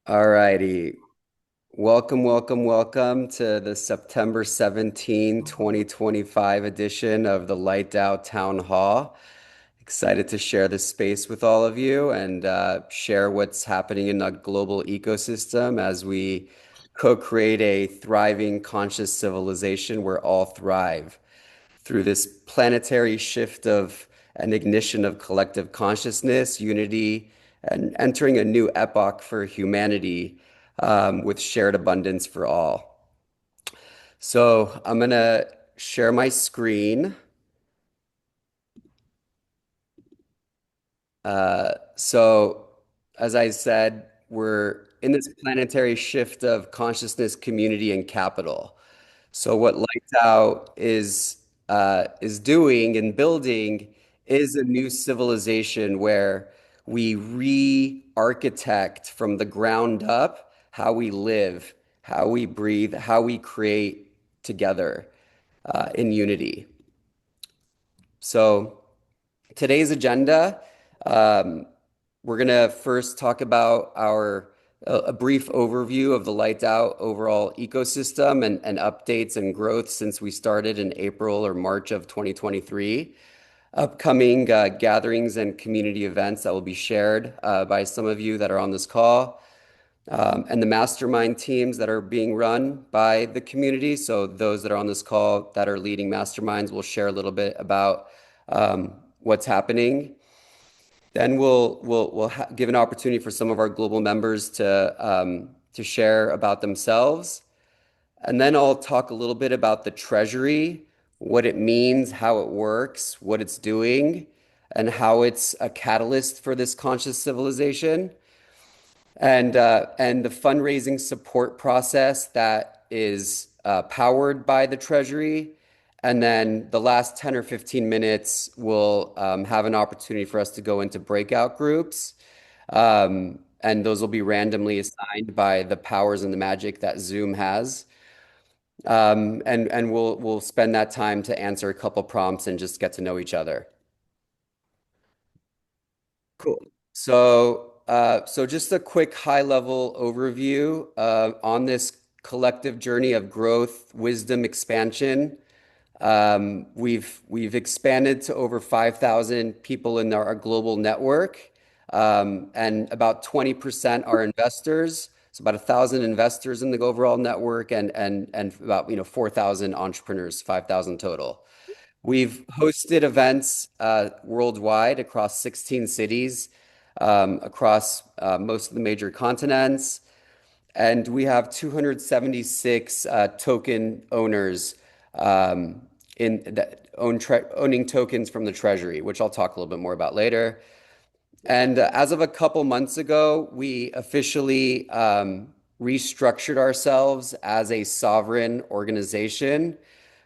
All righty. Welcome to the September 17, 2025 edition of the Light DAO Town Hall. Excited to share this space with all of you and share what's happening in the global ecosystem as we co-create a thriving conscious civilization where all thrive through this planetary shift of an ignition of collective consciousness, unity, and entering a new epoch for humanity with shared abundance for all. So I'm going to share my screen. So, as I said, we're in this planetary shift of consciousness, community, and capital. So what Lighthouse is doing and building is a new civilization where we re-architect from the ground up how we live, how we breathe, how we create together in unity. So today's agenda, um, we're going to first talk about a brief overview of the Light Out overall ecosystem and updates and growth since we started in April or March of 2023. Upcoming gatherings and community events that will be shared by some of you that are on this call, and the mastermind teams that are being run by the community. So those that are on this call that are leading masterminds will share a little bit about what's happening. Then we'll give an opportunity for some of our global members to share about themselves, and then I'll talk a little bit about the treasury, what it means, how it works, what it's doing, and how it's a catalyst for this conscious civilization, and the fundraising support process that is powered by the treasury. And then the last 10 or 15 minutes will have an opportunity for us to go into breakout groups. And those will be randomly assigned by the powers and the magic that Zoom has. And we'll spend that time to answer a couple prompts and just get to know each other. Cool. So just a quick high-level overview on this collective journey of growth, wisdom, expansion. We've expanded to over 5,000 people in our global network, and about 20% are investors. So about 1,000 investors in the overall network, and about 4,000 entrepreneurs, 5,000 total. We've hosted events worldwide across 16 cities, across most of the major continents, and we have 276 token owners in that owning tokens from the treasury, which I'll talk a little bit more about later. And as of a couple months ago, we officially restructured ourselves as a sovereign organization,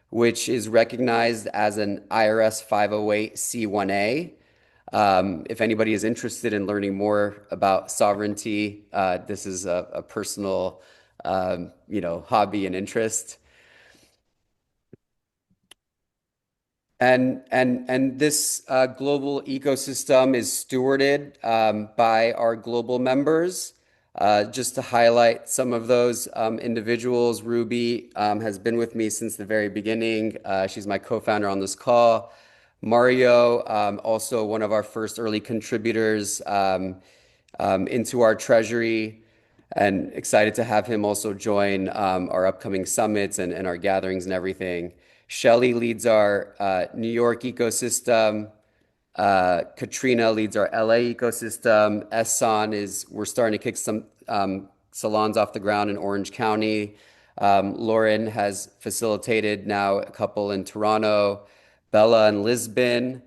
which is recognized as an IRS 508c1a. If anybody is interested in learning more about sovereignty, this is a personal, hobby and interest. And this global ecosystem is stewarded by our global members. Just to highlight some of those individuals, Ruby has been with me since the very beginning. She's my co-founder on this call. Mario, also one of our first early contributors into our treasury, and excited to have him also join our upcoming summits and our gatherings and everything. Shelly leads our New York ecosystem. Katrina leads our LA ecosystem. Essan we're starting to kick some salons off the ground in Orange County. Lauren has facilitated now a couple in Toronto. Bella in Lisbon.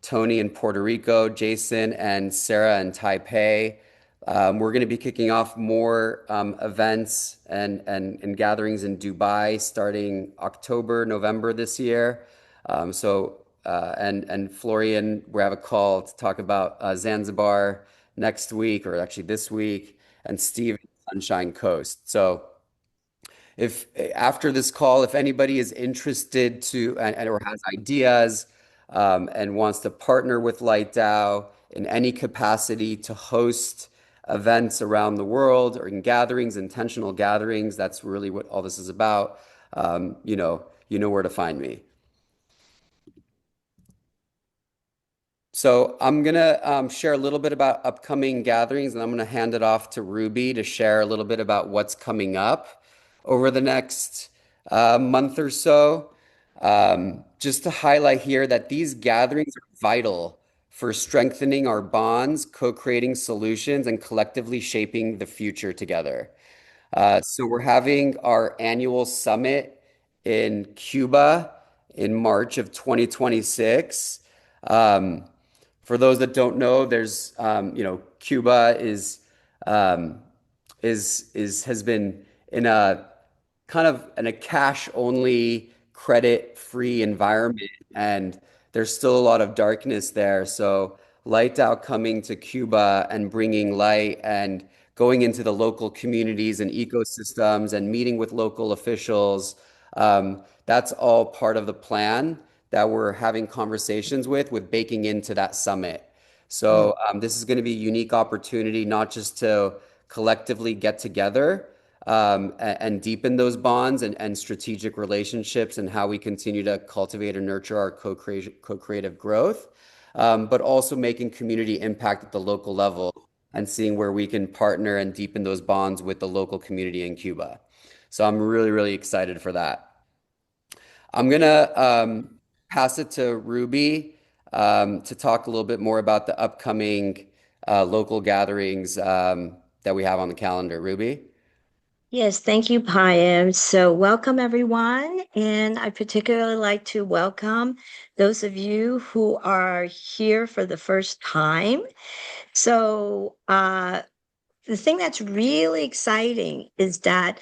Tony in Puerto Rico. Jason and Sarah in Taipei. We're going to be kicking off more events and gatherings in Dubai starting October, November this year. And Florian, we have a call to talk about Zanzibar next week, or actually this week, and Steve Sunshine Coast. So if after this call, if anybody is interested or has ideas and wants to partner with Light DAO in any capacity to host events around the world or in gatherings, intentional gatherings. That's really what all this is about. You know where to find me. So I'm gonna share a little bit about upcoming gatherings, and I'm gonna hand it off to Ruby to share a little bit about what's coming up over the next month or so. Just to highlight here that these gatherings are vital for strengthening our bonds, co-creating solutions, and collectively shaping the future together. So we're having our annual summit in Cuba in March of 2026. Um, for those that don't know, Cuba um, is has been in a kind of in a cash only credit free environment, and there's still a lot of darkness there. So Light Out coming to Cuba and bringing light and going into the local communities and ecosystems and meeting with local officials, that's all part of the plan that we're having conversations with baking into that summit. Mm, So this is going to be a unique opportunity, not just to collectively get together and deepen those bonds and strategic relationships and how we continue to cultivate and nurture our co-creative growth, but also making community impact at the local level and seeing where we can partner and deepen those bonds with the local community in Cuba. So I'm really, really excited for that. I'm gonna pass it to Ruby to talk a little bit more about the upcoming local gatherings that we have on the calendar. Ruby? Yes, thank you, Payam. So, welcome everyone. And I particularly like to welcome those of you who are here for the first time. So, the thing that's really exciting is that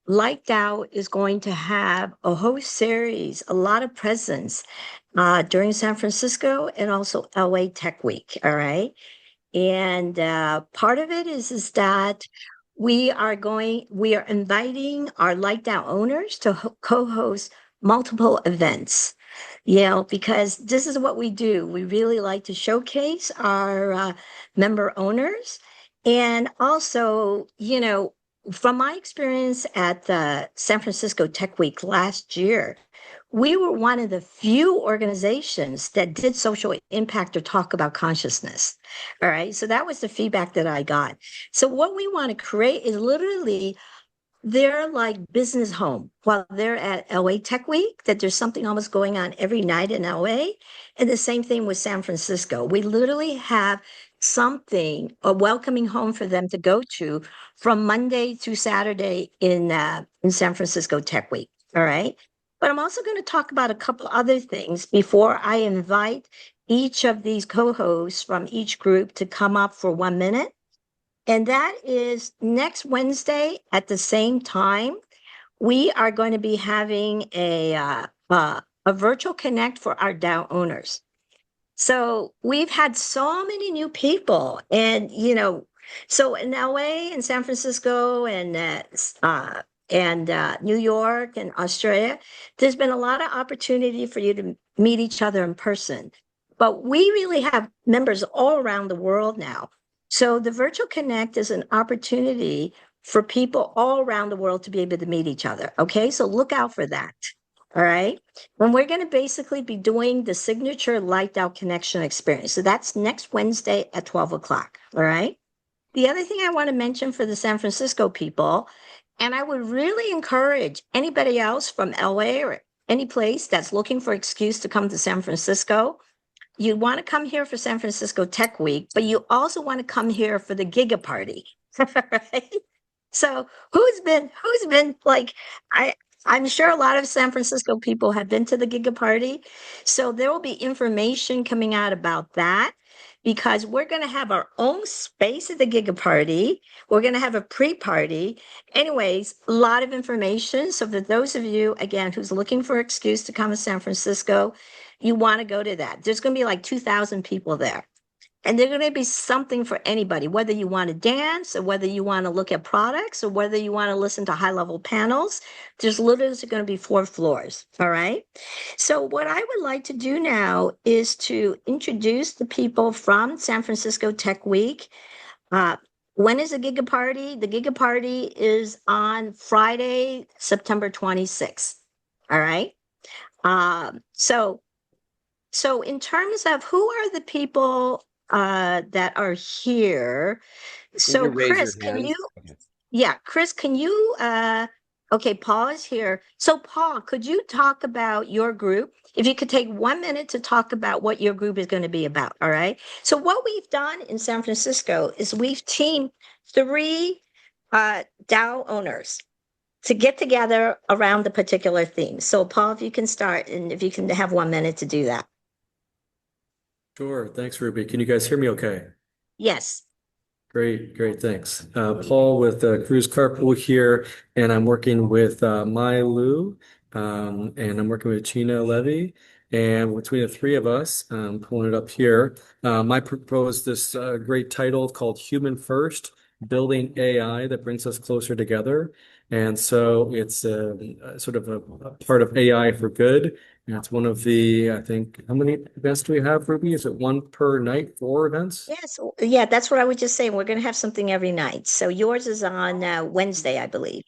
Like DAO is going to have a whole series, a lot of presence during San Francisco and also LA Tech Week. All right. And part of it is that we are inviting our Light Down owners to co-host multiple events. Because this is what we do. We really like to showcase our member owners. And also, from my experience at the San Francisco Tech Week last year, we were one of the few organizations that did social impact or talk about consciousness. All right. So that was the feedback that I got. So what we want to create is literally they're like business home while they're at LA Tech Week, that there's something almost going on every night in LA. And the same thing with San Francisco. We literally have something, a welcoming home for them to go to from Monday through Saturday in San Francisco Tech Week. All right. But I'm also going to talk about a couple other things before I invite each of these co-hosts from each group to come up for 1 minute. And that is next Wednesday at the same time. We are going to be having a virtual connect for our DAO owners. So we've had so many new people, and so in LA and San Francisco and New York and Australia, there's been a lot of opportunity for you to meet each other in person. But we really have members all around the world now. So the Virtual Connect is an opportunity for people all around the world to be able to meet each other. Okay, so look out for that. All right. And we're going to basically be doing the signature Light Out Connection experience. So that's next Wednesday at 12 o'clock. All right. The other thing I want to mention for the San Francisco people, and I would really encourage anybody else from LA or any place that's looking for excuse to come to San Francisco, you want to come here for San Francisco Tech Week, but you also want to come here for the Giga Party, right? So who's been like I I'm sure a lot of San Francisco people have been to the Giga Party. So there will be information coming out about that because we're going to have our own space at the Giga Party. We're going to have a pre-party. Anyways, a lot of information. So for those of you again who's looking for an excuse to come to San Francisco, you want to go to that. There's going to be like 2,000 people there. And there's going to be something for anybody, whether you want to dance or whether you want to look at products or whether you want to listen to high level panels. There's literally going to be 4 floors. All right. So, what I would like to do now is to introduce the people from San Francisco Tech Week. Uh, When is the Giga Party? The Giga Party is on Friday, September 26th. All right. So in terms of who are the people that are here? You So can raise your Chris, can you hands. Okay. yeah, Chris, can you okay, Paul is here. So Paul, could you talk about your group? If you could take 1 minute to talk about what your group is going to be about, all right? So what we've done in San Francisco is we've teamed three DAO owners to get together around a particular theme. So Paul, if you can start and if you can have 1 minute to do that. Sure. Thanks, Ruby. Can you guys hear me okay? Yes. Great, great, thanks. Paul with Cruise Carpool here, and I'm working with Mai Lu, and I'm working with China Levy. And between the three of us, pulling it up here, I proposed this great title called Human First, Building AI that brings us closer together. And so it's sort of a part of AI for good. And it's one of the, I think, how many events do we have, Ruby? Is it one per night, 4 events? Yes. Yeah, that's what I was just saying. We're going to have something every night. So yours is on Wednesday, I believe.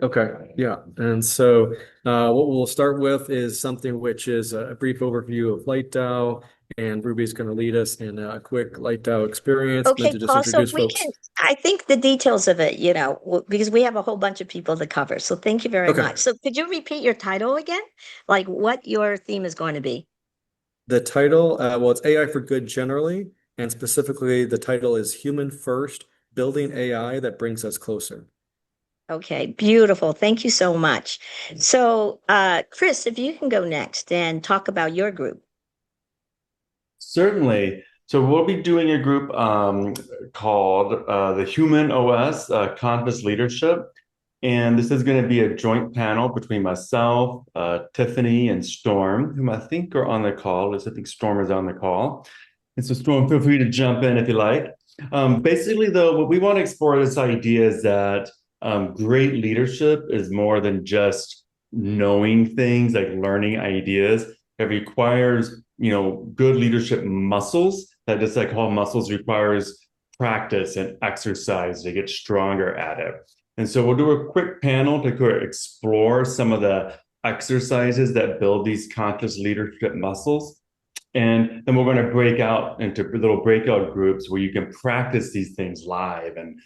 Okay, yeah. And so what we'll start with is something which is a brief overview of Light DAO, and Ruby's going to lead us in a quick Light DAO experience meant Okay, to just Paul, so if introduce we can, folks. I think the details of it, because we have a whole bunch of people to cover. So thank you very much. Okay, So could you repeat your title again? Like what your theme is going to be? the title, well, it's AI for good generally, and specifically the title is Human First, Building AI that brings us closer. Okay, beautiful. Thank you so much. So, Chris, if you can go next and talk about your group. Certainly. So we'll be doing a group called the Human OS Conscious Leadership. And this is going to be a joint panel between myself, Tiffany, and Storm, whom I think are on the call. At least I think Storm is on the call. And so, Storm, feel free to jump in if you like. Basically, though, what we want to explore this idea is that great leadership is more than just knowing things, like learning ideas. It requires, good leadership muscles. That just like all muscles requires practice and exercise to get stronger at it. And so we'll do a quick panel to explore some of the exercises that build these conscious leadership muscles. And then we're going to break out into little breakout groups where you can practice these things live and,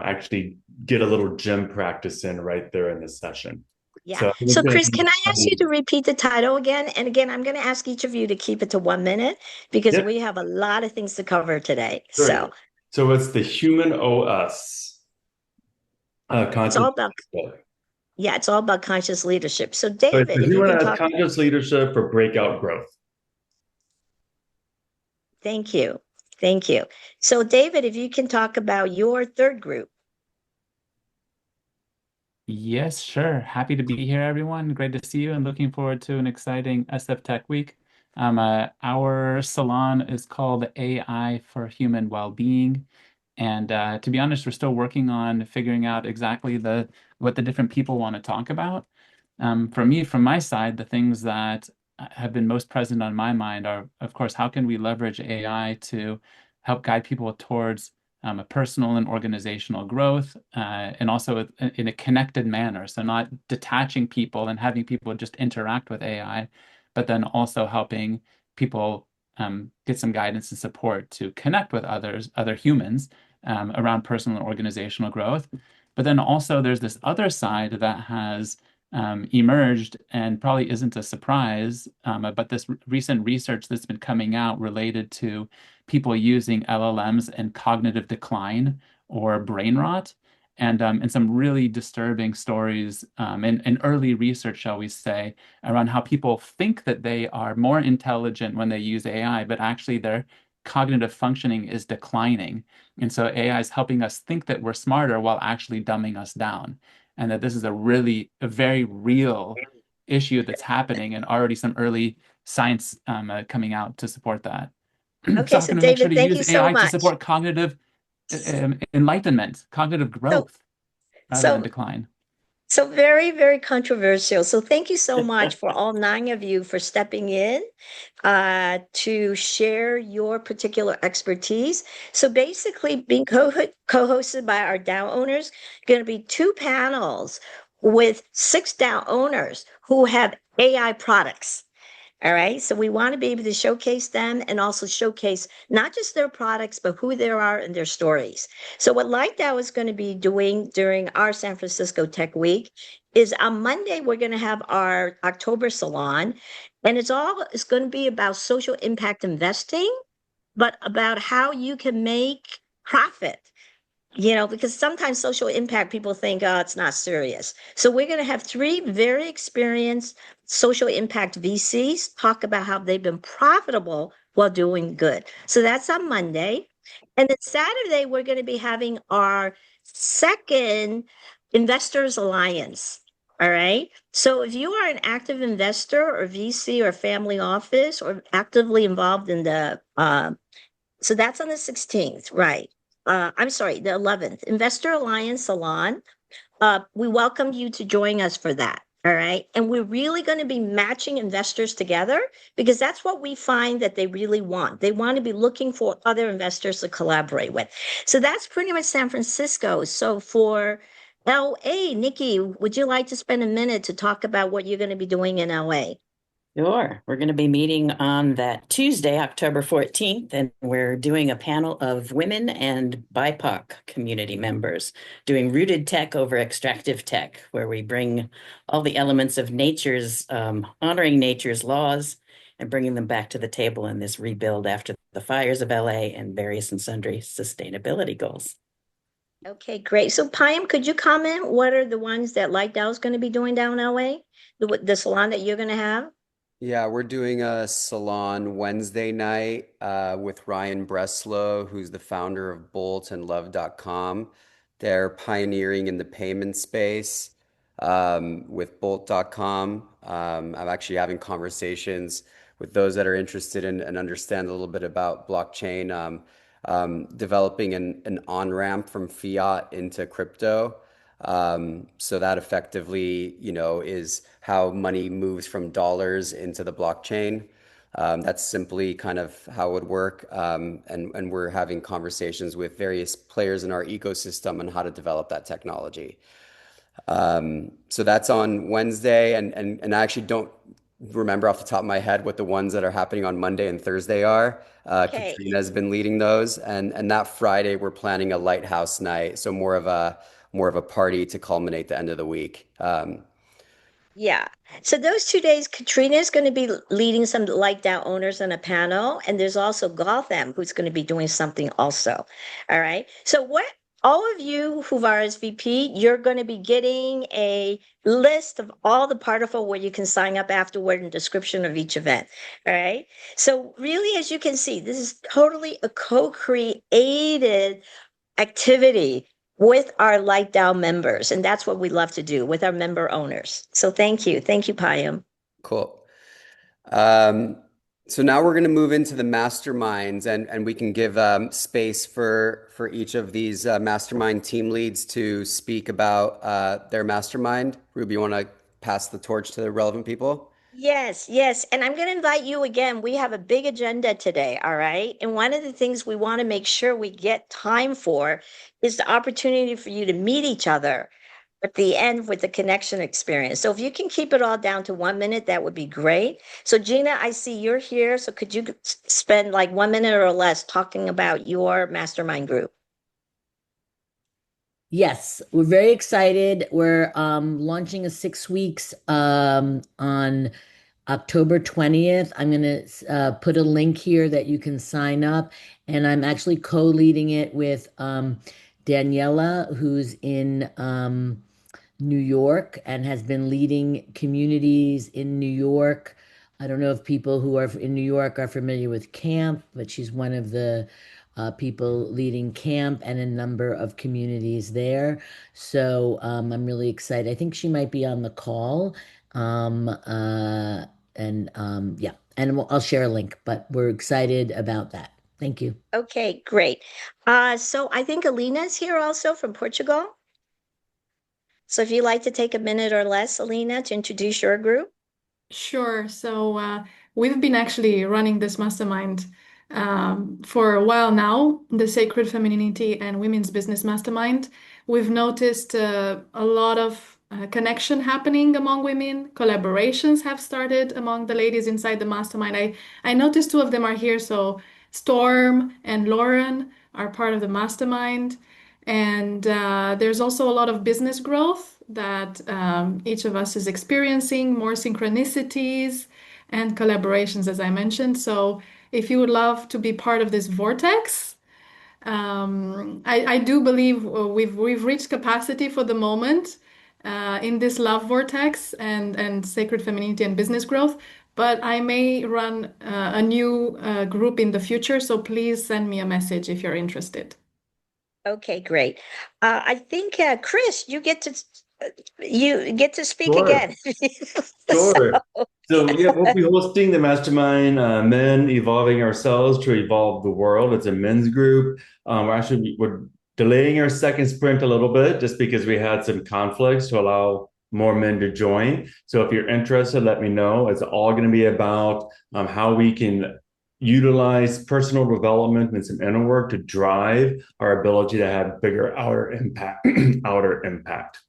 actually get a little gym practice in right there in the session. Yeah. So So, Chris, can I ask you to repeat the title again? And again, I'm going to ask each of you to keep it to 1 minute because yeah, we have a lot of things to cover today. great. So So it's the Human OS it's conscious all about, leadership. yeah, it's all about conscious leadership. So, So it's David, the if you Human can OS talk, conscious leadership for breakout growth. thank you. Thank you. So, David, if you can talk about your third group. Yes, sure. Happy to be here, everyone. Great to see you and looking forward to an exciting SF Tech Week. Our salon is called AI for Human Wellbeing. And to be honest, we're still working on figuring out exactly what the different people want to talk about. For me, from my side, the things that have been most present on my mind are, of course, how can we leverage AI to help guide people towards a personal and organizational growth, and also in a connected manner. So not detaching people and having people just interact with AI, but then also helping people get some guidance and support to connect with other humans around personal and organizational growth. But then also there's this other side that has emerged and probably isn't a surprise, but this recent research that's been coming out related to people using LLMs and cognitive decline or brain rot. And some really disturbing stories and early research, shall we say, around how people think that they are more intelligent when they use AI, but actually their cognitive functioning is declining. And so AI is helping us think that we're smarter while actually dumbing us down. And that this is a very real issue that's happening, and already some early science coming out to support that. Okay, So how so can we make sure David, to thank you use so AI to much. support cognitive enlightenment, cognitive So, growth, rather than so decline? So very, very controversial. So thank you so much for all nine of you for stepping in to share your particular expertise. So basically, being co-hosted by our DAO owners, going to be two panels with six DAO owners who have AI products. All right. So we want to be able to showcase them and also showcase not just their products, but who they are and their stories. So what LightDAO is going to be doing during our San Francisco Tech Week is on Monday, we're going to have our October salon. And it's going to be about social impact investing, but about how you can make profit, because sometimes social impact people think, oh, it's not serious. So we're going to have three very experienced social impact VCs talk about how they've been profitable while doing good. So that's on Monday. And then Saturday, we're going to be having our second Investors Alliance. All right. So if you are an active investor or VC or family office or actively involved in the so that's on the 16th, right? I'm sorry, the 11th. Investor Alliance Salon. We welcome you to join us for that. All right. And we're really going to be matching investors together because that's what we find that they really want. They want to be looking for other investors to collaborate with. So that's pretty much San Francisco. So for LA, Nikki, would you like to spend a minute to talk about what you're going to be doing in LA? Sure. We're going to be meeting on that Tuesday, October 14th, and we're doing a panel of women and BIPOC community members doing rooted tech over extractive tech, where we bring all the elements of honoring nature's laws and bringing them back to the table in this rebuild after the fires of LA and various and sundry sustainability goals. Okay, great. So Payam, could you comment? What are the ones that Light Dow is going to be doing down LA? The salon that you're going to have? Yeah, we're doing a salon Wednesday night with Ryan Breslow, who's the founder of Bolt and Love.com. They're pioneering in the payment space with Bolt.com. I'm actually having conversations with those that are interested in and understand a little bit about blockchain, developing an on-ramp from fiat into crypto. So that effectively, is how money moves from dollars into the blockchain. That's simply kind of how it would work. And we're having conversations with various players in our ecosystem on how to develop that technology. So that's on Wednesday, and I actually don't remember off the top of my head what the ones that are happening on Monday and Thursday are. Okay. Katrina's been leading those, and that Friday we're planning a lighthouse night, so more of a party to culminate the end of the week. Yeah. So those 2 days, Katrina is going to be leading some Light Down owners on a panel, and there's also Gotham who's going to be doing something also. All right. So what all of you who've RSVP, you're going to be getting a list of all the particle where you can sign up afterward and description of each event. All right. So really, as you can see, this is totally a co-created activity with our Light DAO members. And that's what we love to do with our member owners. So thank you. Thank you, Payam. Cool. Um, so now we're going to move into the masterminds, and we can give space for each of these mastermind team leads to speak about their mastermind. Ruby, you want to pass the torch to the relevant people? Yes, yes. And I'm going to invite you again. We have a big agenda today, all right? And one of the things we want to make sure we get time for is the opportunity for you to meet each other at the end with the connection experience. So if you can keep it all down to 1 minute, that would be great. So Gina, I see you're here. So could you spend like 1 minute or less talking about your mastermind group? Yes, we're very excited. We're launching a 6 weeks on October 20th. I'm going to put a link here that you can sign up. And I'm actually co-leading it with Daniela, who's in New York and has been leading communities in New York. I don't know if people who are in New York are familiar with CAMP, but she's one of the people leading CAMP and a number of communities there. So I'm really excited. I think she might be on the call. Um, uh, yeah, and I'll share a link, but we're excited about that. Thank you. Okay, great. So I think Alina is here also from Portugal. So if you'd like to take a minute or less, Alina, to introduce your group. Sure. We've been actually running this mastermind for a while now, the Sacred Femininity and Women's Business Mastermind. We've noticed a lot of connection happening among women. Collaborations have started among the ladies inside the mastermind. I noticed two of them are here. So Storm and Lauren are part of the mastermind. And there's also a lot of business growth that each of us is experiencing, more synchronicities and collaborations, as I mentioned. So if you would love to be part of this vortex, I do believe we've reached capacity for the moment in this love vortex and sacred femininity and business growth. But I may run a new group in the future, so please send me a message if you're interested. Okay, great. I think Chris, you get to speak Sure. again. Sure. So yeah, we'll be hosting the mastermind, Men Evolving Ourselves to Evolve the World. It's a men's group. We're delaying our second sprint a little bit just because we had some conflicts to allow more men to join. So if you're interested, let me know. It's all going to be about how we can utilize personal development and some inner work to drive our ability to have bigger outer impact. outer impact.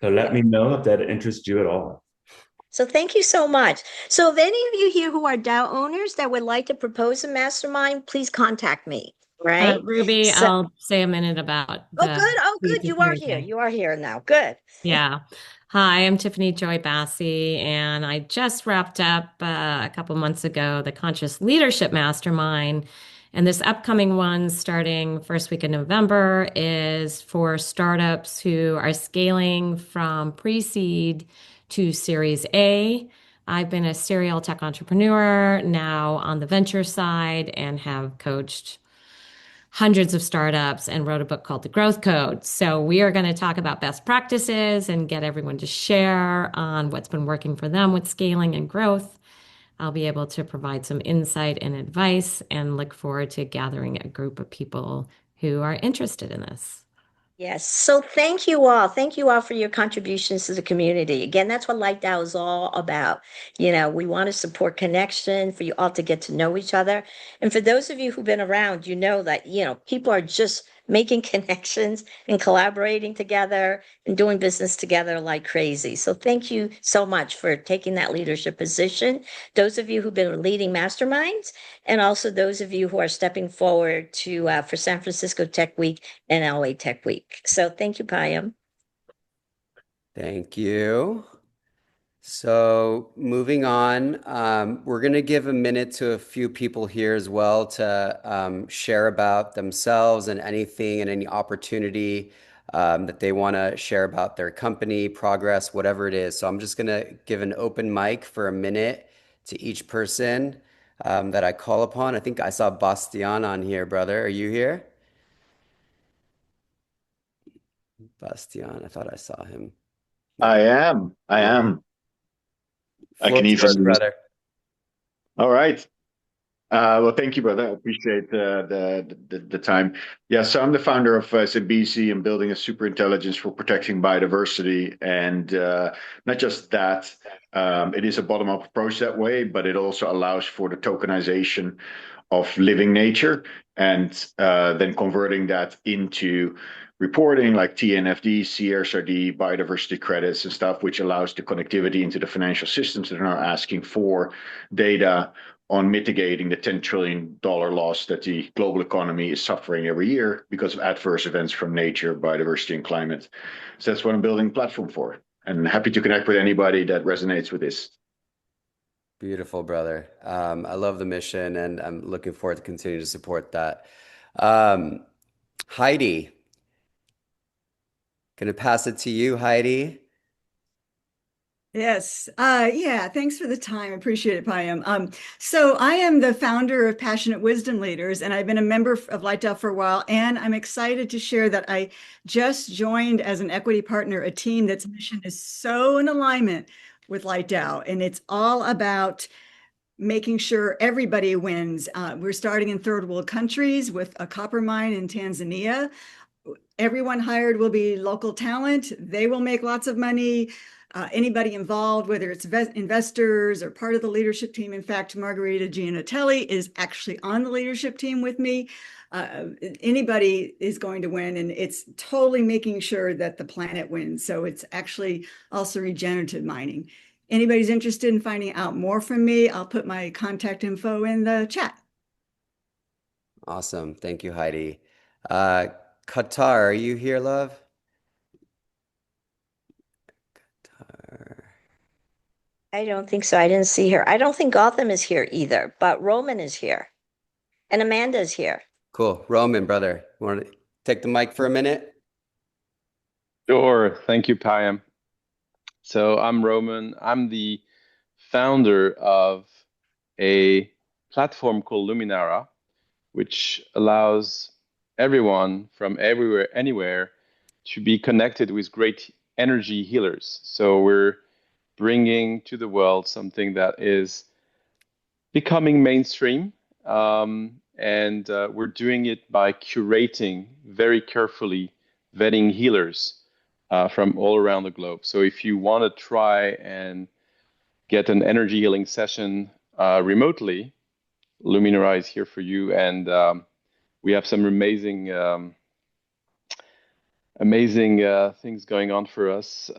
So let me know if that interests you at all. So thank you so much. So if any of you here who are DAO owners that would like to propose a mastermind, please contact me. Right? Ruby, So, I'll say a minute about oh, the good. Oh, good. if You you're are here. okay. You are here now. Good. Yeah. Hi, I'm Tiffany Joy Bassi, and I just wrapped up a couple months ago the Conscious Leadership Mastermind. And this upcoming one, starting first week of November, is for startups who are scaling from pre-seed to Series A. I've been a serial tech entrepreneur now on the venture side and have coached hundreds of startups and wrote a book called The Growth Code. So we are going to talk about best practices and get everyone to share on what's been working for them with scaling and growth. I'll be able to provide some insight and advice and look forward to gathering a group of people who are interested in this. Yes. So thank you all. Thank you all for your contributions to the community. Again, that's what Light DAO is all about. We want to support connection for you all to get to know each other. And for those of you who've been around, you know that, people are just making connections and collaborating together and doing business together like crazy. So thank you so much for taking that leadership position. Those of you who've been leading masterminds, and also those of you who are stepping forward for San Francisco Tech Week and LA Tech Week. So thank you, Payam. Thank you. So moving on, we're going to give a minute to a few people here as well to share about themselves and anything and any opportunity that they want to share about their company, progress, whatever it is. So I'm just going to give an open mic for a minute to each person that I call upon. I think I saw Bastian on here, brother. Are you here? Bastian, I thought I saw him. I am. I Yeah. am. I can Floor's yours, even. brother. All right. Well, thank you, brother. I appreciate the time. Yeah, so I'm the founder of Zimbisi and building a super intelligence for protecting biodiversity. And not just that, it is a bottom-up approach that way, but it also allows for the tokenization of living nature and then converting that into reporting like TNFD, CSRD, biodiversity credits and stuff, which allows the connectivity into the financial systems that are now asking for data on mitigating the $10 trillion loss that the global economy is suffering every year because of adverse events from nature, biodiversity, and climate. So that's what I'm building a platform for. And happy to connect with anybody that resonates with this. Beautiful, brother. I love the mission and I'm looking forward to continue to support that. Heidi, gonna pass it to you, Heidi. Yes. Yeah, thanks for the time. Appreciate it, Payam. So I am the founder of Passionate Wisdom Leaders, and I've been a member of Light DAO for a while, and I'm excited to share that I just joined as an equity partner, a team that's mission is so in alignment with Light DAO, and it's all about making sure everybody wins. We're starting in third world countries with a copper mine in Tanzania. everyone hired will be local talent. They will make lots of money. Anybody involved, whether it's investors or part of the leadership team. In fact, Margarita Gianatelli is actually on the leadership team with me. Anybody is going to win, and it's totally making sure that the planet wins. So it's actually also regenerative mining. Anybody's interested in finding out more from me, I'll put my contact info in the chat. Awesome. Thank you, Heidi. Qatar, are you here, love? Qatar. I don't think so. I didn't see her. I don't think Gotham is here either, but Roman is here. And Amanda's here. Cool. Roman, brother, want to take the mic for a minute? Sure. Thank you, Payam. So I'm Roman. I'm the founder of a platform called Luminara, which allows everyone from everywhere, anywhere, to be connected with great energy healers. So we're bringing to the world something that is becoming mainstream. And we're doing it by curating very carefully, vetting healers from all around the globe. So if you want to try and get an energy healing session remotely, Luminara is here for you. And we have some amazing things going on for us.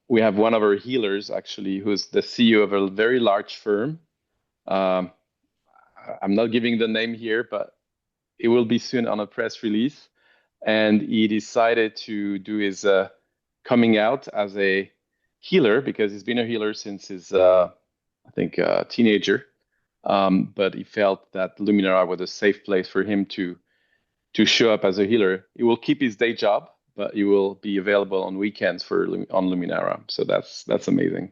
We have one of our healers, actually, who's the CEO of a very large firm. I'm not giving the name here, but it will be soon on a press release. And he decided to do his coming out as a healer, because he's been a healer since his, I think, teenager. But he felt that Luminara was a safe place for him to show up as a healer. He will keep his day job, but he will be available on weekends on Luminara. So that's amazing.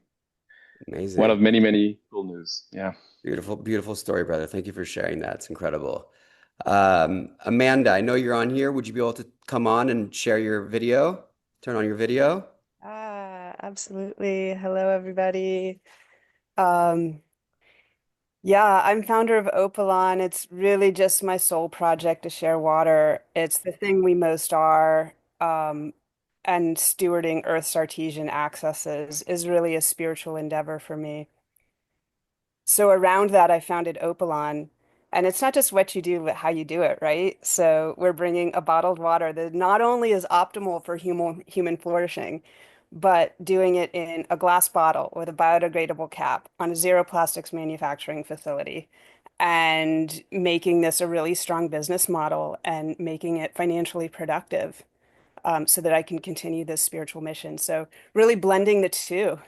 Amazing. One of many, many cool news. Yeah. Beautiful, beautiful story, brother. Thank you for sharing that. It's incredible. Amanda, I know you're on here. Would you be able to come on and share your video? Turn on your video. Absolutely. Hello, everybody. Yeah, I'm founder of Opalon. It's really just my soul project to share water. It's the thing we most are. And stewarding Earth's artesian accesses is really a spiritual endeavor for me. So around that, I founded Opalon. And it's not just what you do, but how you do it, right? So we're bringing a bottled water that not only is optimal for human flourishing, but doing it in a glass bottle with a biodegradable cap on a zero plastics manufacturing facility, and making this a really strong business model and making it financially productive, so that I can continue this spiritual mission. So really blending the two,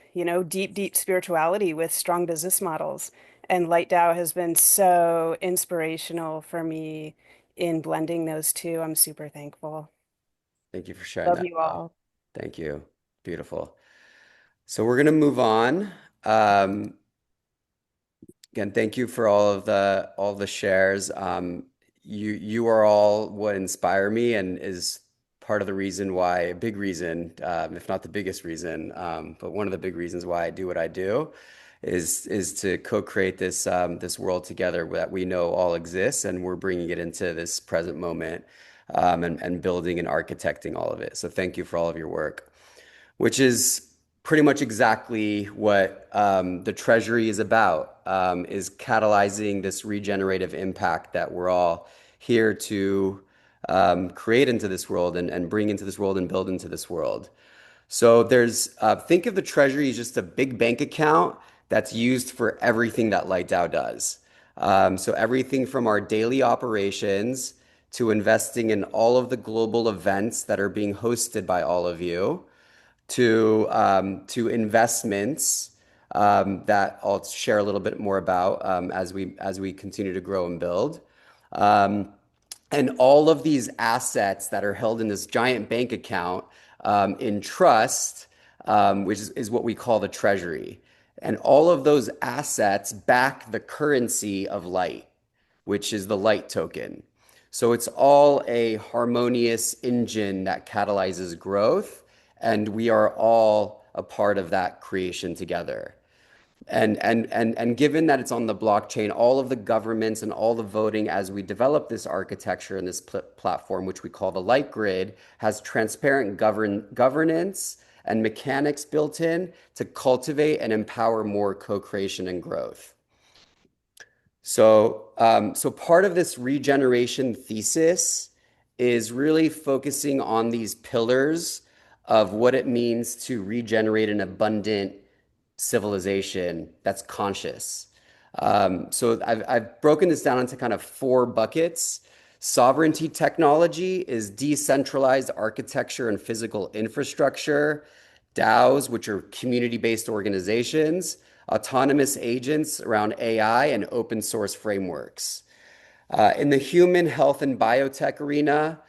deep, deep spirituality with strong business models. And Light DAO has been so inspirational for me in blending those two. I'm super thankful. Thank you for sharing Love that. you all. Thank you. Beautiful. So we're going to move on. Again, thank you for all the shares. You are all what inspire me and is part of the reason why, a big reason, if not the biggest reason, but one of the big reasons why I do what I do is to co-create this world together that we know all exists, and we're bringing it into this present moment, and building and architecting all of it. So thank you for all of your work, which is pretty much exactly what the Treasury is about, is catalyzing this regenerative impact that we're all here to create into this world and bring into this world and build into this world. So think of the Treasury as just a big bank account that's used for everything that Light DAO does. So everything from our daily operations to investing in all of the global events that are being hosted by all of you, to investments that I'll share a little bit more about as we continue to grow and build. And all of these assets that are held in this giant bank account in trust, which is what we call the Treasury. And all of those assets back the currency of light, which is the light token. So it's all a harmonious engine that catalyzes growth, and we are all a part of that creation together. And given that it's on the blockchain, all of the governments and all the voting as we develop this architecture and this platform, which we call the light grid, has transparent governance and mechanics built in to cultivate and empower more co-creation and growth. So part of this regeneration thesis is really focusing on these pillars of what it means to regenerate an abundant civilization that's conscious. So I've broken this down into kind of 4 buckets. Sovereignty technology is decentralized architecture and physical infrastructure. DAOs, which are community-based organizations. Autonomous agents around AI and open source frameworks. In the human health and biotech arena,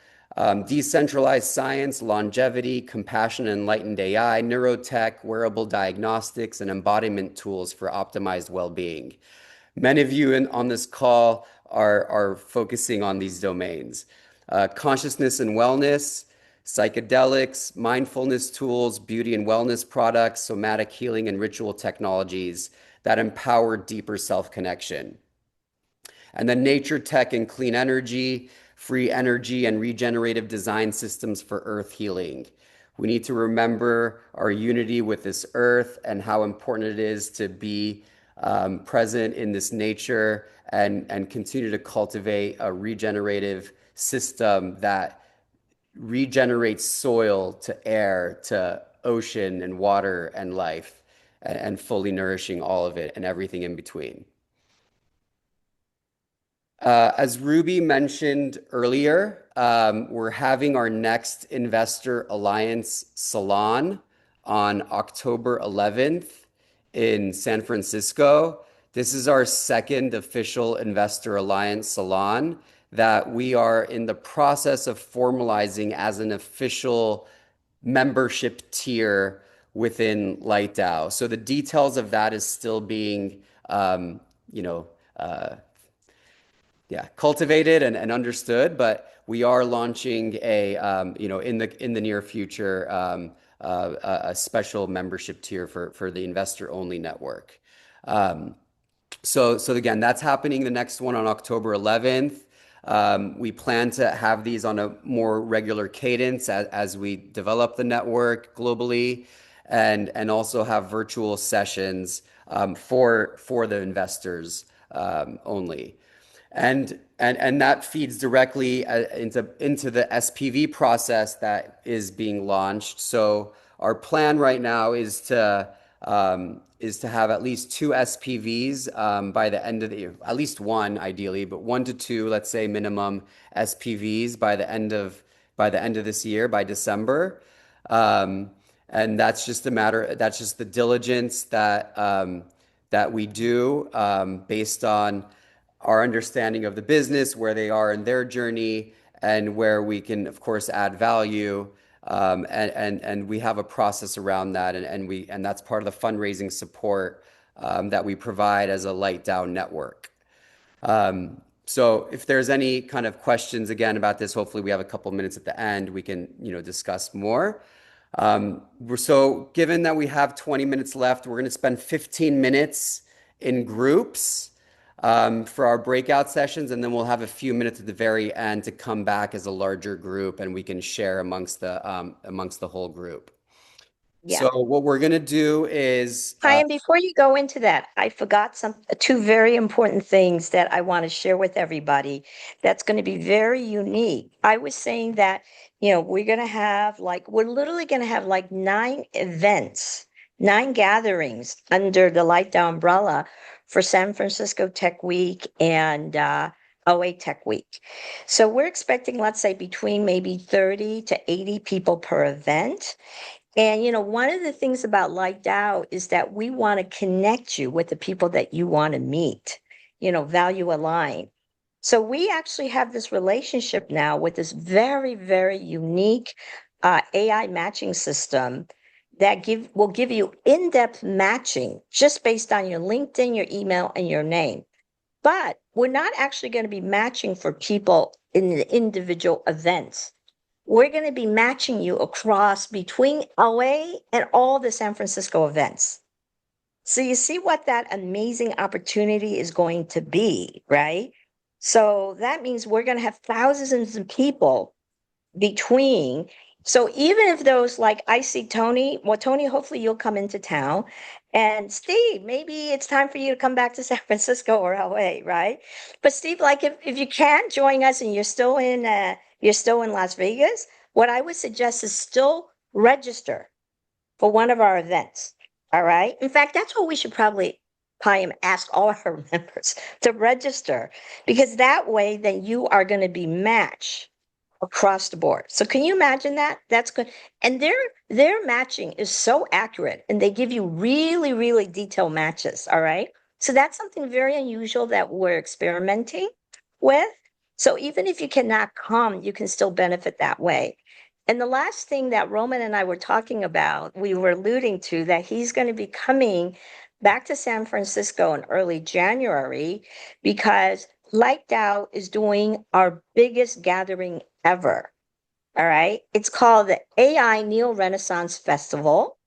decentralized science, longevity, compassion, enlightened AI, neurotech, wearable diagnostics, and embodiment tools for optimized well-being. Many of you on this call are focusing on these domains. Consciousness and wellness, psychedelics, mindfulness tools, beauty and wellness products, somatic healing, and ritual technologies that empower deeper self-connection. And then nature tech and clean energy, free energy, and regenerative design systems for earth healing. We need to remember our unity with this earth and how important it is to be present in this nature and continue to cultivate a regenerative system that regenerates soil to air to ocean and water and life and fully nourishing all of it and everything in between. As Ruby mentioned earlier, we're having our next Investor Alliance Salon on October 11th in San Francisco. This is our second official Investor Alliance Salon that we are in the process of formalizing as an official membership tier within Light DAO. So the details of that is still being, cultivated and understood, but we are launching in the near future, a special membership tier for the investor-only network. So again, that's happening, the next one on October 11th. We plan to have these on a more regular cadence as we develop the network globally and also have virtual sessions for the investors only. And that feeds directly into the SPV process that is being launched. So our plan right now is to have at least 2 SPVs by the end of the year, at least 1 ideally, but 1 to 2, let's say minimum SPVs by the end of this year, by December. And that's just the diligence that we do based on our understanding of the business, where they are in their journey, and where we can, of course, add value. And we have a process around that, and that's part of the fundraising support that we provide as a Light DAO network. So if there's any kind of questions again about this, hopefully we have a couple minutes at the end, we can discuss more. So given that we have 20 minutes left, we're going to spend 15 minutes in groups for our breakout sessions, and then we'll have a few minutes at the very end to come back as a larger group, and we can share amongst the whole group. Yeah. So what we're going to do is And before you go into that, I forgot 2 very important things that I want to share with everybody that's going to be very unique. I was saying that, we're literally going to have 9 events, 9 gatherings under the Light DAO umbrella for San Francisco Tech Week and OA Tech Week. So we're expecting, let's say, between maybe 30 to 80 people per event. And, one of the things about Light DAO is that we want to connect you with the people that you want to meet, value align. So we actually have this relationship now with this very, very unique AI matching system that will give you in-depth matching just based on your LinkedIn, your email, and your name. But we're not actually going to be matching for people in the individual events. We're going to be matching you across between LA and all the San Francisco events. So you see what that amazing opportunity is going to be, right? So that means we're going to have thousands of people between. So even if those, like I see Tony, well, Tony, hopefully you'll come into town. And Steve, maybe it's time for you to come back to San Francisco or LA, right? But Steve, like if you can't join us and you're still in Las Vegas, what I would suggest is still register for one of our events. All right. In fact, that's what we should probably ask all our members to register, because that way then you are going to be matched across the board. So can you imagine that? That's good. And their matching is so accurate, and they give you really, really detailed matches. All right. So that's something very unusual that we're experimenting with. So even if you cannot come, you can still benefit that way. And the last thing that Roman and I were talking about, we were alluding to that he's going to be coming back to San Francisco in early January, because Light DAO is doing our biggest gathering ever. All right. It's called the AI Neo Renaissance Festival.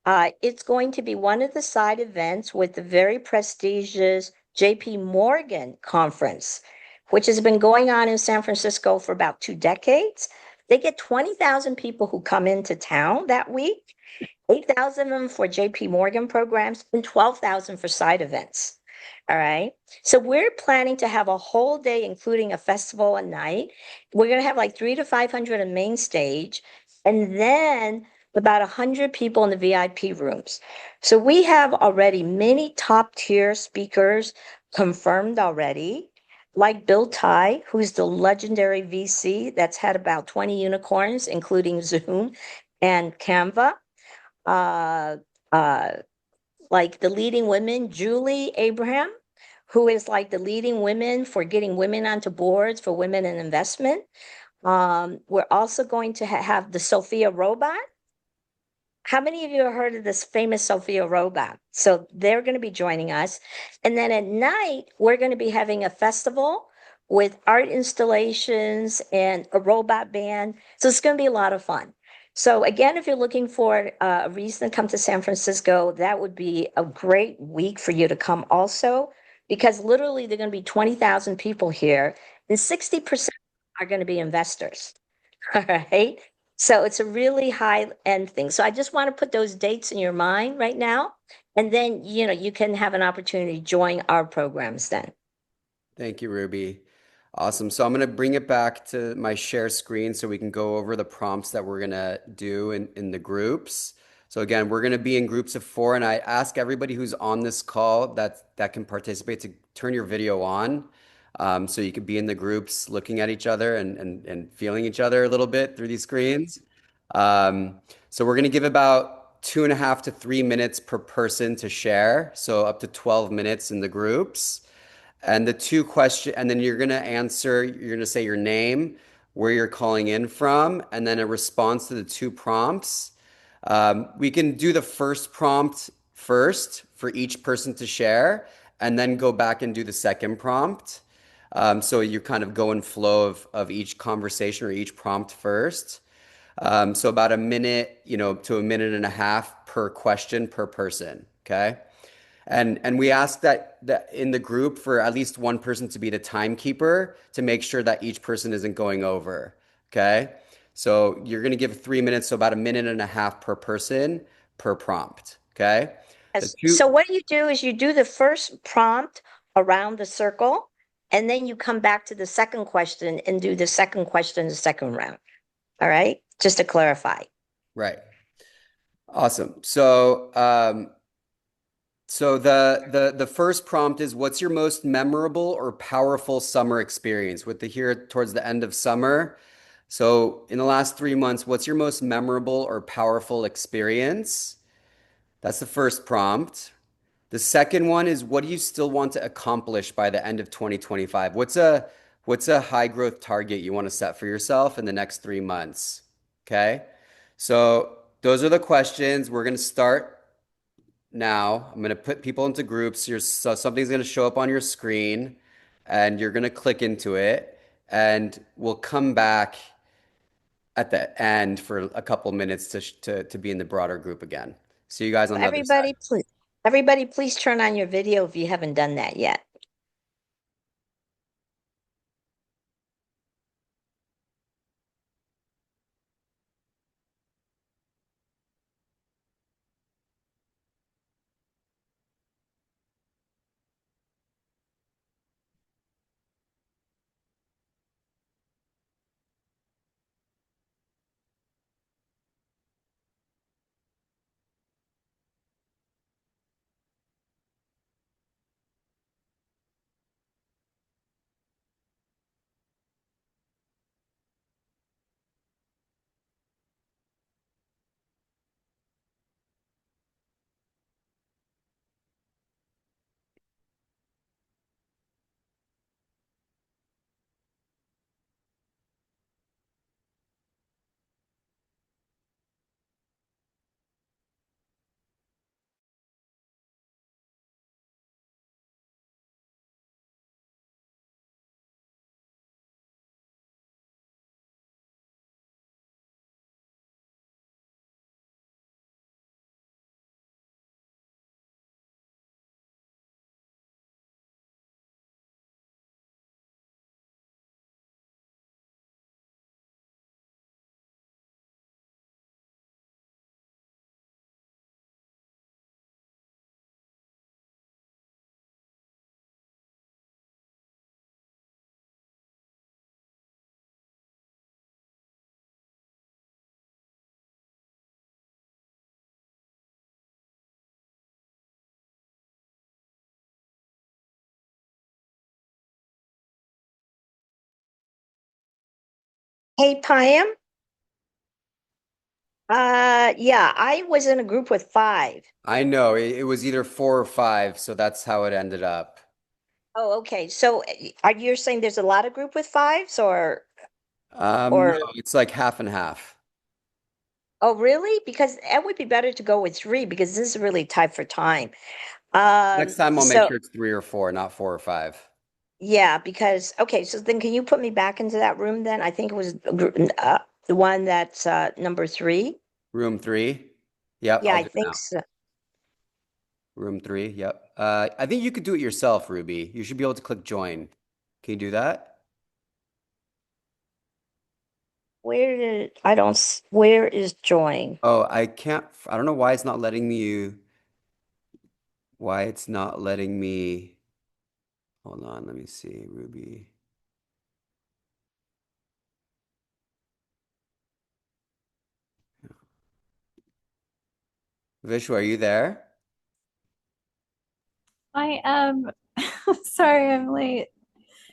It's going to be one of the side events with the very prestigious JP Morgan conference, which has been going on in San Francisco for about 2 decades. They get 20,000 people who come into town that week, 8,000 of them for JP Morgan programs, and 12,000 for side events. All right. So we're planning to have a whole day, including a festival at night. We're going to have like 300 to 500 on main stage, and then about 100 people in the VIP rooms. So we have already many top tier speakers confirmed already, like Bill Tai, who's the legendary VC that's had about 20 unicorns, including Zoom and Canva. Uh, uh, like the leading women, Julie Abraham, who is like the leading women for getting women onto boards for women in investment. We're also going to have the Sophia robot. How many of you have heard of this famous Sophia robot? So they're going to be joining us. And then at night, we're going to be having a festival with art installations and a robot band. So it's going to be a lot of fun. So again, if you're looking for a reason to come to San Francisco, that would be a great week for you to come also, because literally there are going to be 20,000 people here, and 60% are going to be investors. All right. So it's a really high end thing. So I just want to put those dates in your mind right now. And then, you can have an opportunity to join our programs then. Thank you, Ruby. Awesome. So I'm going to bring it back to my share screen so we can go over the prompts that we're going to do in the groups. So again, we're going to be in groups of 4, and I ask everybody who's on this call that can participate to turn your video on, so you could be in the groups looking at each other and feeling each other a little bit through these screens. So we're going to give about 2.5 to 3 minutes per person to share, so up to 12 minutes in the groups. And then you're going to answer, you're going to say your name, where you're calling in from, and then a response to the 2 prompts. We can do the first prompt first for each person to share, and then go back and do the second prompt. So you kind of go in flow of each conversation or each prompt first. So about a minute, to a minute and a half per question per person. Okay. And we ask that in the group for at least one person to be the timekeeper to make sure that each person isn't going over. Okay. So you're going to give 3 minutes, so about a minute and a half per person per prompt. Okay. So what you do is you do the first prompt around the circle, and then you come back to the second question and do the second question the second round. All right. Just to clarify. Right. Awesome. So the first prompt is, what's your most memorable or powerful summer experience? With the here towards the end of summer. So in the last 3 months, what's your most memorable or powerful experience? That's the first prompt. The second one is, what do you still want to accomplish by the end of 2025? What's a high growth target you want to set for yourself in the next 3 months? Okay. So those are the questions. We're going to start now. I'm going to put people into groups. So something's going to show up on your screen, and you're going to click into it, and we'll come back at the end for a couple minutes to be in the broader group again. See you guys on the other side. Everybody, please. Everybody, please turn on your video if you haven't done that yet. Hey, Pam. Yeah, I was in a group with 5. I know it was either 4 or 5, so that's how it ended up. Oh, okay. So are you saying there's a lot of group with 5s No, or it's like half and half. oh, really? Because it would be better to go with 3 because this is really tight for time. Next time I'll make So sure it's 3 or 4, not 4 or 5. yeah, because okay, so then can you put me back into that room then? I think it was the one that's number 3. Room 3. Yep, Yeah, I'll I do it think now. so. Room 3. Yep. I think you could do it yourself, Ruby. You should be able to click join. Can you do that? Where is join? Oh, I can't. I don't know why it's not letting me. Why it's not letting me. Hold on. Let me see. Ruby. Vishu, are you there? I am sorry I'm late.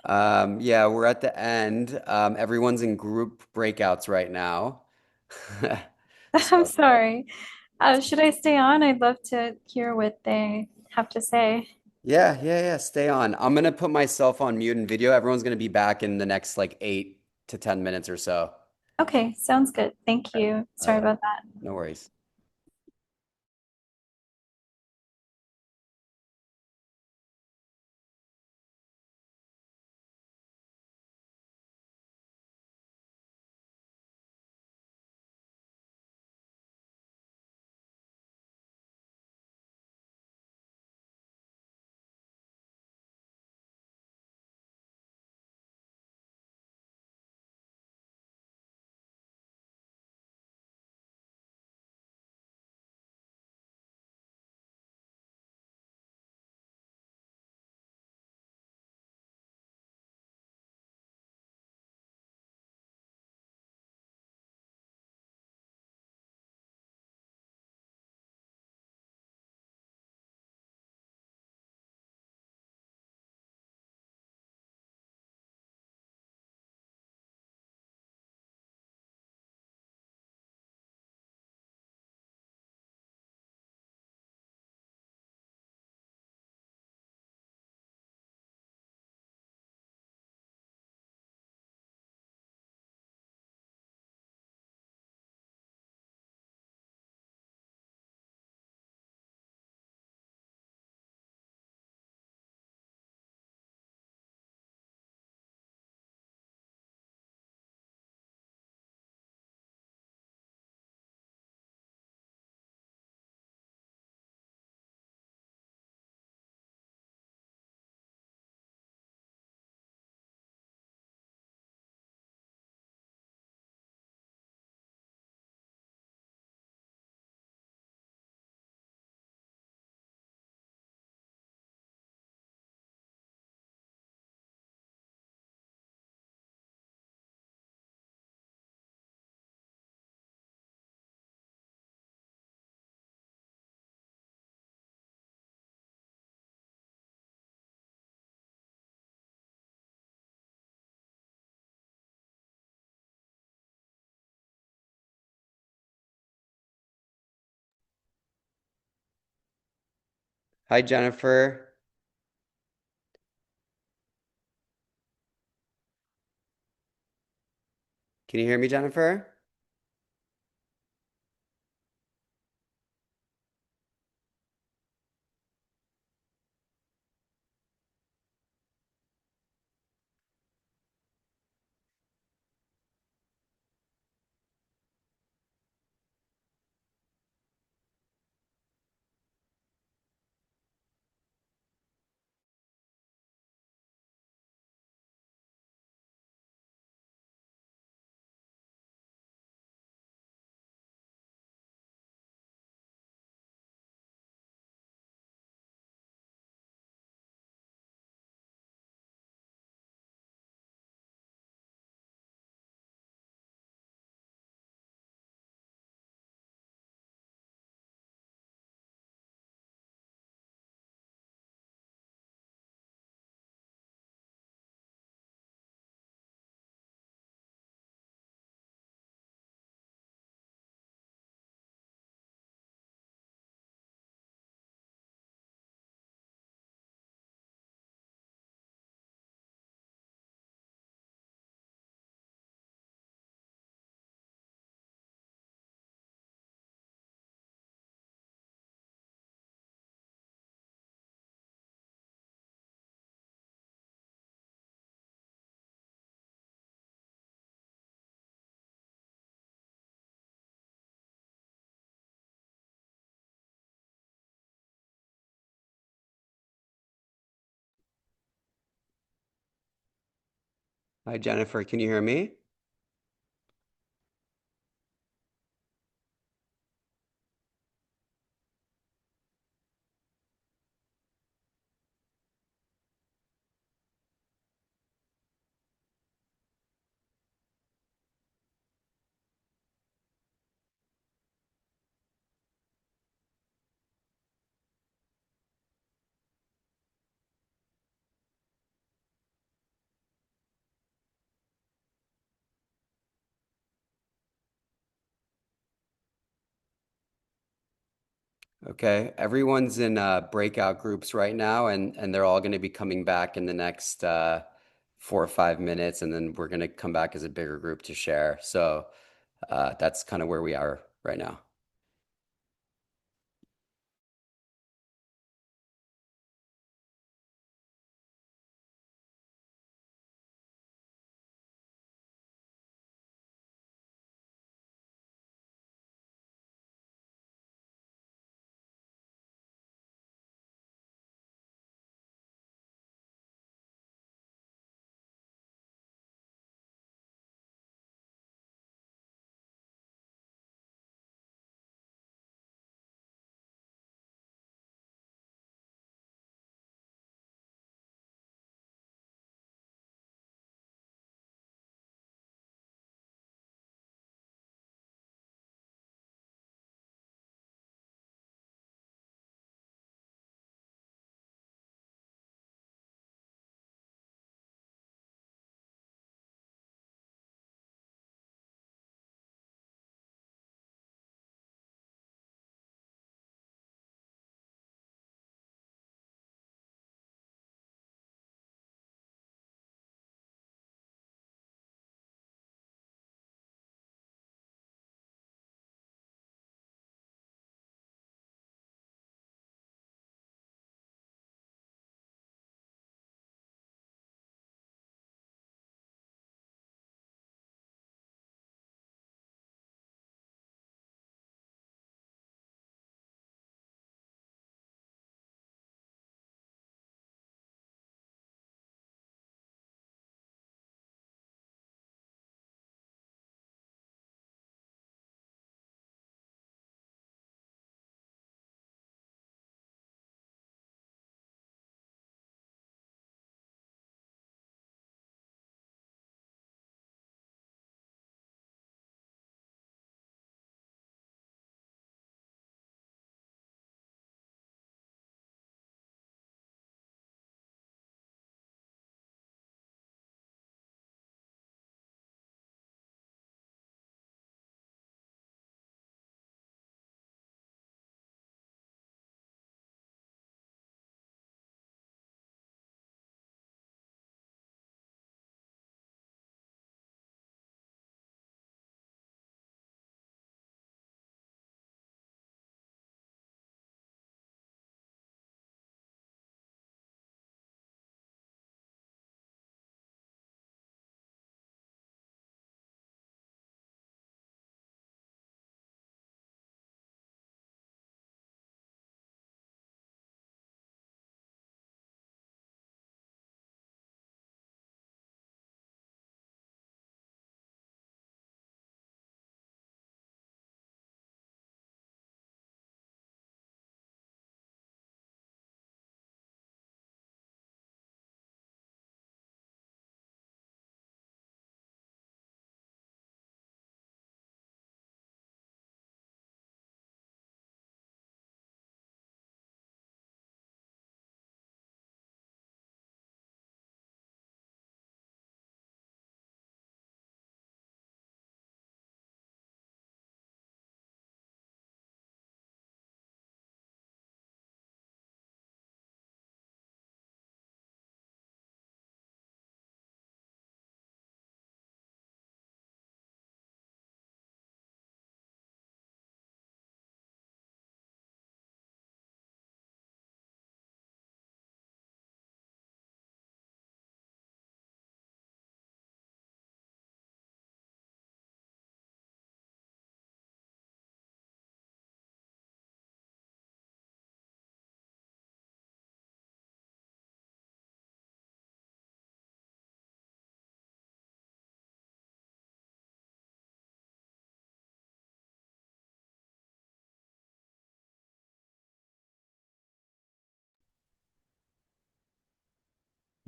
Yeah, we're at the end. Everyone's in group breakouts right now. I'm So, sorry. Should I stay on? I'd love to hear what they have to say. yeah. Stay on. I'm gonna put myself on mute and video. Everyone's gonna be back in the next like 8 to 10 minutes or so. Okay, sounds good. Thank All right. you. All Sorry right. about that. No worries. Hi, Jennifer. Can you hear me, Jennifer? Hi, Jennifer. Can you hear me? Okay, everyone's in breakout groups right now, and they're all going to be coming back in the next 4 or 5 minutes, and then we're going to come back as a bigger group to share. So that's kind of where we are right now.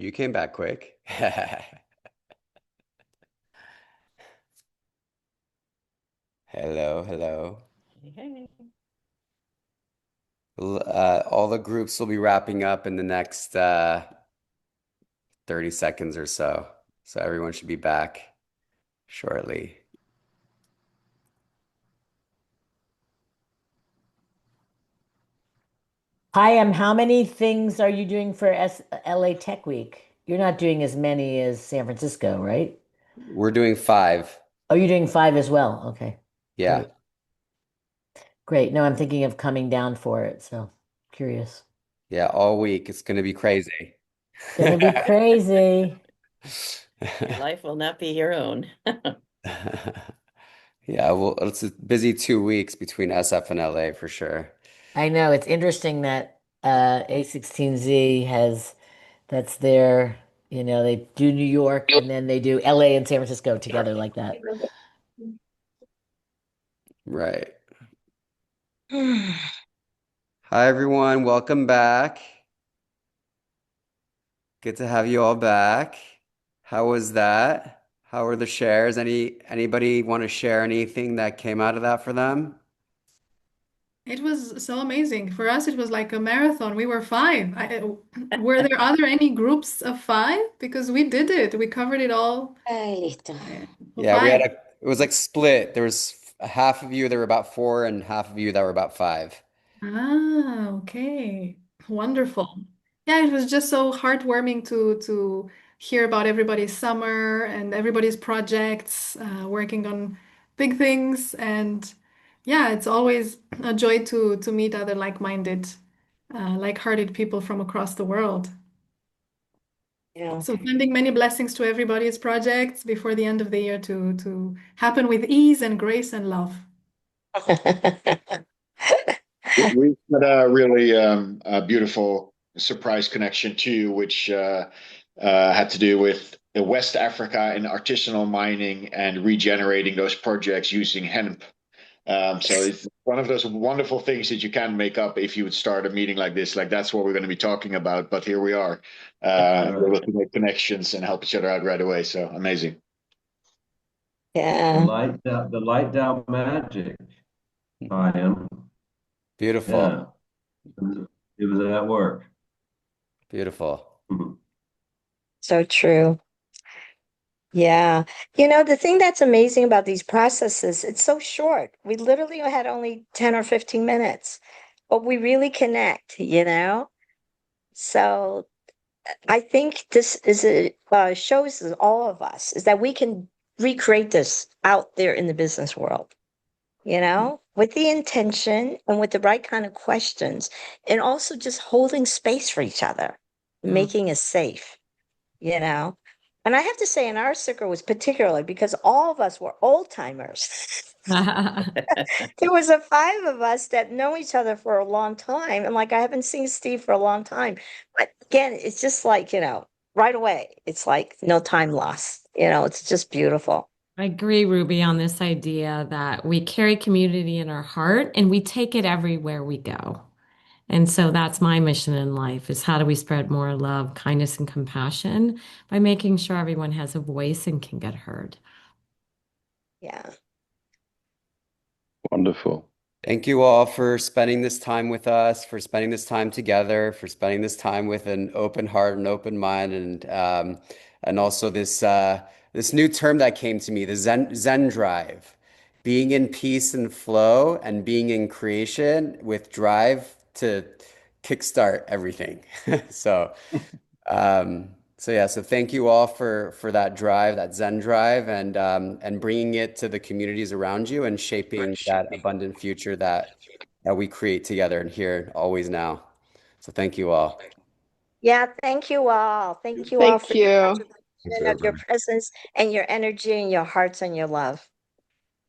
You came back quick. Hello, hello. Hey. All the groups will be wrapping up in the next 30 seconds or so. So everyone should be back shortly. Hi, how many things are you doing for LA Tech Week? You're not doing as many as San Francisco, right? We're doing 5. Oh, you're doing 5 as well. Okay, Yeah. great. Great. No, I'm thinking of coming down for it, so curious. Yeah, all week. It's going to be crazy. Gonna be crazy. Your life will not be your own. Yeah, well, it's a busy 2 weeks between SF and LA for sure. I know it's interesting that A16Z has that's their, they do New York and then they do LA and San Francisco together like that. Right. Hi, everyone. Welcome back. Good to have you all back. How was that? How were the shares? Anybody want to share anything that came out of that for them? It was so amazing. For us, it was like a marathon. We were 5. Were there any groups of 5? Because we did it. We covered it all. Yeah, Five. it was like split. There was half of you that were about 4 and half of you that were about 5. Ah, okay. Wonderful. Yeah, it was just so heartwarming to hear about everybody's summer and everybody's projects, working on big things. And yeah, it's always a joy to meet other like-minded, like-hearted people from across the world. Yeah. So sending many blessings to everybody's projects before the end of the year to happen with ease and grace and love. We've had a really beautiful surprise connection too, which had to do with West Africa and artisanal mining and regenerating those projects using hemp. So it's one of those wonderful things that you can't make up if you would start a meeting like this. Like that's what we're going to be talking about. But here we are. We're able to make connections and help each other out right away. So amazing. Yeah. The light DAO magic. I am. Beautiful. Yeah. It was at work. Beautiful. So true. Yeah. The thing that's amazing about these processes, it's so short. We literally had only 10 or 15 minutes, but we really connect. So I think this shows all of us is that we can recreate this out there in the business world, with the intention and with the right kind of questions, and also just holding space for each other, making it safe. And I have to say, in our circle was particularly because all of us were old timers. There was 5 of us that know each other for a long time. And like, I haven't seen Steve for a long time. But again, it's just like, right away, it's like no time lost. It's just beautiful. I agree, Ruby, on this idea that we carry community in our heart and we take it everywhere we go. And so that's my mission in life is how do we spread more love, kindness, and compassion by making sure everyone has a voice and can get heard. Yeah. Wonderful. Thank you all for spending this time with us, for spending this time together, for spending this time with an open heart and open mind, and also this new term that came to me, the Zen drive, being in peace and flow, and being in creation with drive to kickstart everything. So. So thank you all for that drive, that Zen drive, and bringing it to the communities around you and shaping that abundant future that we create together and here always now. So thank you all. Yeah, thank you all. Thank you all Thank for your you. contribution of your presence and your energy and your hearts and your love.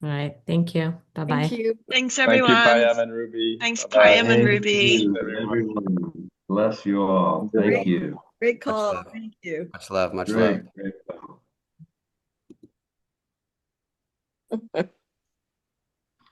All right. Thank you. Bye-bye. Thank you. Thanks, Thank you, everyone. Payam and Ruby. Thanks, Bye-bye. Payam and Thank Ruby. you, everyone. Bless you all. Thank you. Great Much call. love. Thank you. Much love. Much love. Great.